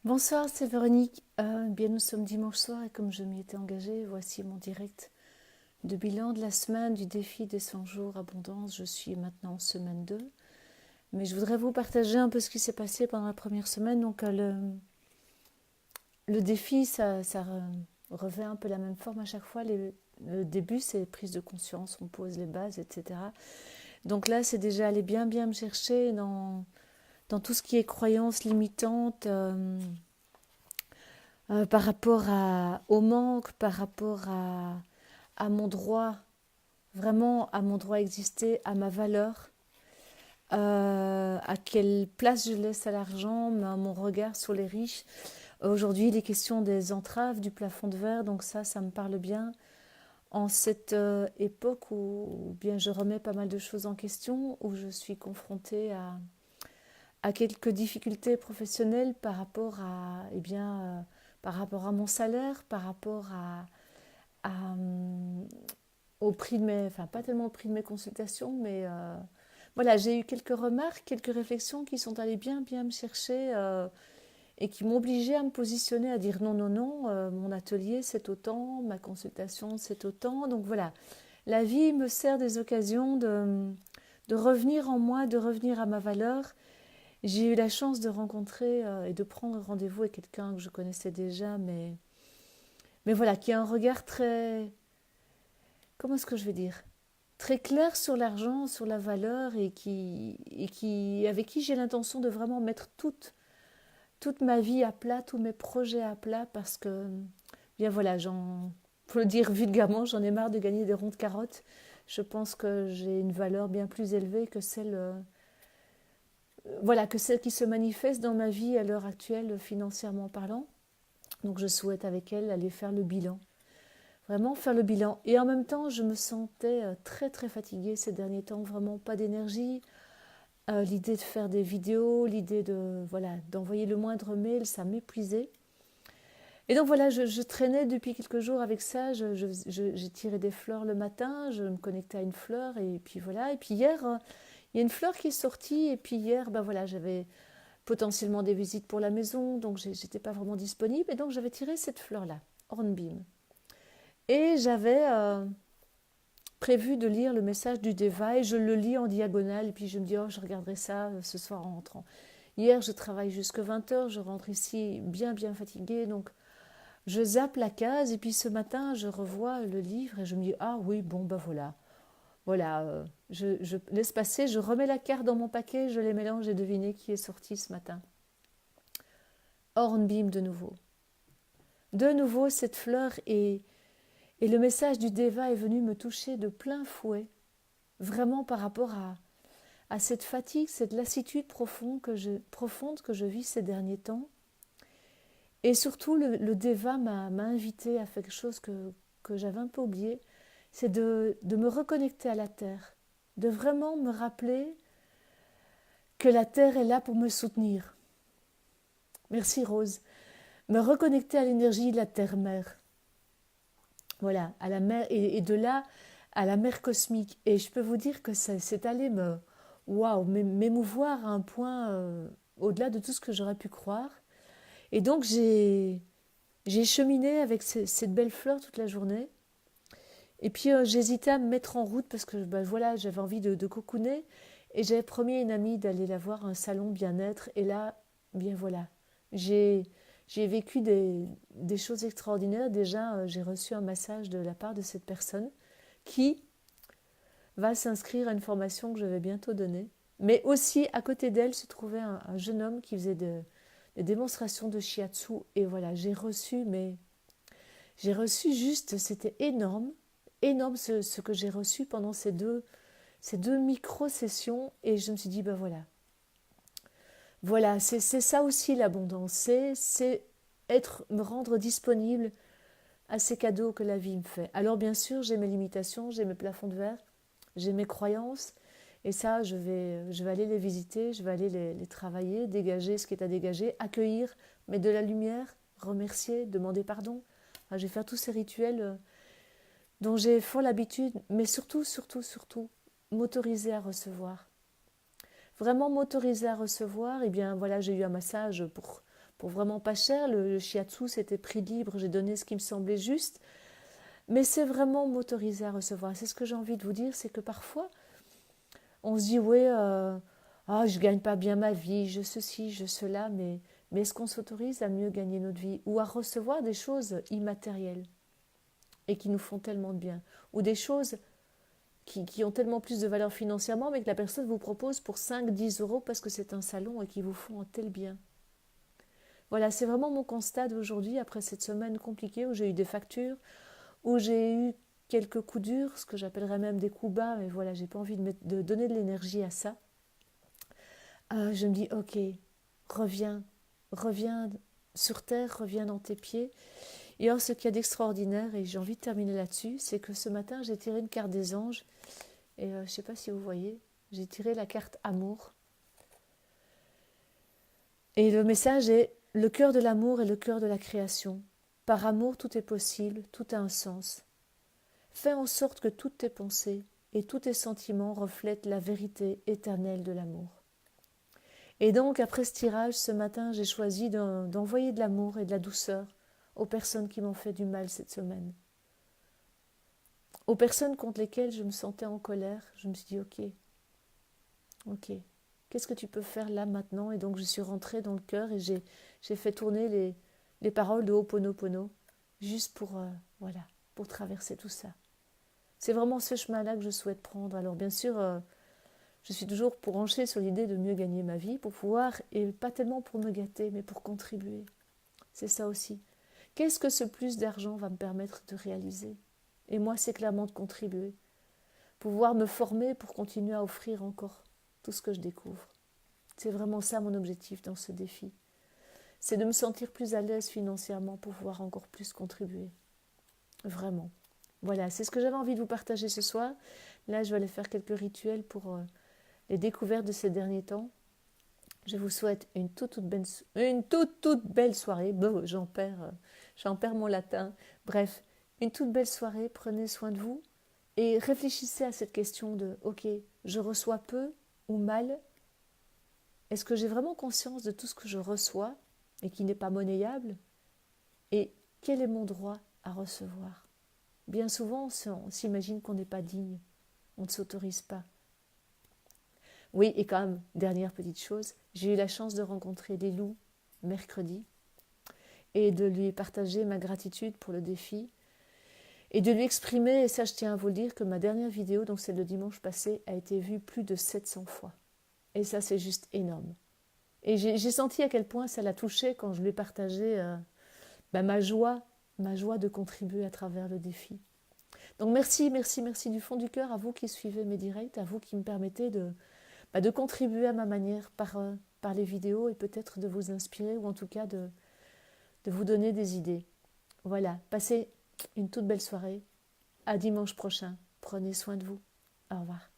Bonsoir, c'est Véronique. Bien, nous sommes dimanche soir et comme je m'y étais engagée, voici mon direct de bilan de la semaine du défi des 100 jours abondance. Je suis maintenant en semaine 2, mais je voudrais vous partager un peu ce qui s'est passé pendant la première semaine. Donc, le défi, revêt un peu la même forme à chaque fois. Le début, c'est prise de conscience, on pose les bases, etc. Donc là, c'est déjà aller bien, bien me chercher dans tout ce qui est croyances limitantes. Par rapport au manque, par rapport à mon droit, vraiment à mon droit à exister, à ma valeur, à quelle place je laisse à l'argent, à mon regard sur les riches. Aujourd'hui, les questions des entraves, du plafond de verre, donc ça me parle bien. En cette époque où bien je remets pas mal de choses en question, où je suis confrontée à quelques difficultés professionnelles par rapport par rapport à mon salaire, par rapport au prix de mes, enfin pas tellement au prix de mes consultations, mais voilà, j'ai eu quelques remarques, quelques réflexions qui sont allées bien, bien me chercher et qui m'ont obligée à me positionner, à dire non, non, non, mon atelier c'est autant, ma consultation c'est autant. Donc voilà, la vie me sert des occasions de revenir en moi, de revenir à ma valeur. J'ai eu la chance de rencontrer et de prendre rendez-vous avec quelqu'un que je connaissais déjà, mais voilà, qui a un regard très, comment est-ce que je vais dire, très clair sur l'argent, sur la valeur avec qui j'ai l'intention de vraiment mettre toute ma vie à plat, tous mes projets à plat parce que, bien voilà, pour le dire vulgairement, j'en ai marre de gagner des ronds de carottes. Je pense que j'ai une valeur bien plus élevée que voilà, que celle qui se manifeste dans ma vie à l'heure actuelle financièrement parlant. Donc je souhaite avec elle aller faire le bilan. Vraiment faire le bilan. Et en même temps, je me sentais très très fatiguée ces derniers temps, vraiment pas d'énergie. L'idée de faire des vidéos, l'idée de voilà d'envoyer le moindre mail, ça m'épuisait. Et donc voilà, je traînais depuis quelques jours avec ça. J'ai tiré des fleurs le matin, je me connectais à une fleur et puis voilà. Et puis hier, il y a une fleur qui est sortie et puis hier, ben voilà, j'avais potentiellement des visites pour la maison, donc j'étais pas vraiment disponible et donc j'avais tiré cette fleur-là, Hornbeam. Et j'avais prévu de lire le message du Deva et je le lis en diagonale et puis je me dis oh je regarderai ça ce soir en rentrant. Hier je travaille jusque 20 h, je rentre ici bien bien fatiguée donc je zappe la case et puis ce matin je revois le livre et je me dis ah oui bon ben voilà. Voilà, je laisse passer, je remets la carte dans mon paquet, je les mélange et devinez qui est sorti ce matin. Hornbeam de nouveau. De nouveau cette fleur et le message du Deva est venu me toucher de plein fouet, vraiment par rapport à cette fatigue, cette lassitude profonde que je vis ces derniers temps. Et surtout, le Deva m'a invité à faire quelque chose que j'avais un peu oublié, c'est de me reconnecter à la terre, de vraiment me rappeler que la terre est là pour me soutenir. Merci Rose. Me reconnecter à l'énergie de la terre-mère. Voilà, à la mer, et de là à la mer cosmique. Et je peux vous dire que c'est allé waouh, m'émouvoir à un point au-delà de tout ce que j'aurais pu croire. Et donc j'ai cheminé avec cette belle fleur toute la journée. Et puis j'hésitais à me mettre en route parce que ben, voilà, j'avais envie de cocooner. Et j'avais promis à une amie d'aller la voir à un salon bien-être. Et là, bien voilà, j'ai j'ai vécu des choses extraordinaires. Déjà, j'ai reçu un massage de la part de cette personne qui va s'inscrire à une formation que je vais bientôt donner. Mais aussi, à côté d'elle, se trouvait un jeune homme qui faisait des démonstrations de shiatsu. Et voilà, j'ai reçu juste, c'était énorme, énorme ce que j'ai reçu pendant ces deux micro-sessions. Et je me suis dit, ben voilà, voilà, c'est ça aussi l'abondance, c'est me rendre disponible à ces cadeaux que la vie me fait. Alors bien sûr, j'ai mes limitations, j'ai mes plafonds de verre, j'ai mes croyances, et ça, je vais aller les visiter, je vais aller les travailler, dégager ce qui est à dégager, accueillir, mettre de la lumière, remercier, demander pardon. Enfin, je vais faire tous ces rituels dont j'ai fort l'habitude, mais surtout, surtout, surtout, m'autoriser à recevoir. Vraiment m'autoriser à recevoir, et bien voilà, j'ai eu un massage pour vraiment pas cher. Le shiatsu, c'était prix libre, j'ai donné ce qui me semblait juste. Mais c'est vraiment m'autoriser à recevoir. C'est ce que j'ai envie de vous dire, c'est que parfois, on se dit, oui, je gagne pas bien ma vie, je ceci, je cela, mais est-ce qu'on s'autorise à mieux gagner notre vie ou à recevoir des choses immatérielles et qui nous font tellement de bien, ou des choses qui ont tellement plus de valeur financièrement, mais que la personne vous propose pour 5-10 € parce que c'est un salon et qui vous font un tel bien. Voilà, c'est vraiment mon constat d'aujourd'hui, après cette semaine compliquée où j'ai eu des factures, où j'ai eu quelques coups durs, ce que j'appellerais même des coups bas, mais voilà, j'ai pas envie de donner de l'énergie à ça. Je me dis, ok, reviens, reviens sur terre, reviens dans tes pieds. Et alors, ce qu'il y a d'extraordinaire, et j'ai envie de terminer là-dessus, c'est que ce matin, j'ai tiré une carte des anges, et je ne sais pas si vous voyez, j'ai tiré la carte amour. Et le message est, le cœur de l'amour est le cœur de la création. Par amour, tout est possible, tout a un sens. Fais en sorte que toutes tes pensées et tous tes sentiments reflètent la vérité éternelle de l'amour. Et donc, après ce tirage, ce matin, j'ai choisi d'envoyer de l'amour et de la douceur aux personnes qui m'ont fait du mal cette semaine. Aux personnes contre lesquelles je me sentais en colère, je me suis dit, ok, qu'est-ce que tu peux faire là maintenant? Et donc, je suis rentrée dans le cœur et j'ai fait tourner les paroles de Ho'oponopono, juste pour traverser tout ça. C'est vraiment ce chemin-là que je souhaite prendre. Alors, bien sûr, je suis toujours branchée sur l'idée de mieux gagner ma vie pour pouvoir, et pas tellement pour me gâter, mais pour contribuer. C'est ça aussi. Qu'est-ce que ce plus d'argent va me permettre de réaliser? Et moi, c'est clairement de contribuer. Pouvoir me former pour continuer à offrir encore tout ce que je découvre. C'est vraiment ça mon objectif dans ce défi. C'est de me sentir plus à l'aise financièrement pour pouvoir encore plus contribuer. Vraiment. Voilà, c'est ce que j'avais envie de vous partager ce soir. Là, je vais aller faire quelques rituels pour les découvertes de ces derniers temps. Je vous souhaite une toute belle soirée. Bon, j'en perds mon latin. Bref, une toute belle soirée. Prenez soin de vous et réfléchissez à cette question de ok, je reçois peu ou mal. Est-ce que j'ai vraiment conscience de tout ce que je reçois et qui n'est pas monnayable? Et quel est mon droit à recevoir? Bien souvent, on s'imagine qu'on n'est pas digne. On ne s'autorise pas. Oui, et quand même, dernière petite chose, j'ai eu la chance de rencontrer Lilou mercredi et de lui partager ma gratitude pour le défi et de lui exprimer, et ça je tiens à vous le dire, que ma dernière vidéo, donc celle de dimanche passé, a été vue plus de 700 fois. Et ça, c'est juste énorme. Et j'ai senti à quel point ça l'a touchée quand je lui ai partagé ma joie de contribuer à travers le défi. Donc merci du fond du cœur à vous qui suivez mes directs, à vous qui me permettez de contribuer à ma manière par les vidéos et peut-être de vous inspirer ou en tout cas de vous donner des idées. Voilà, passez une toute belle soirée. À dimanche prochain. Prenez soin de vous. Au revoir.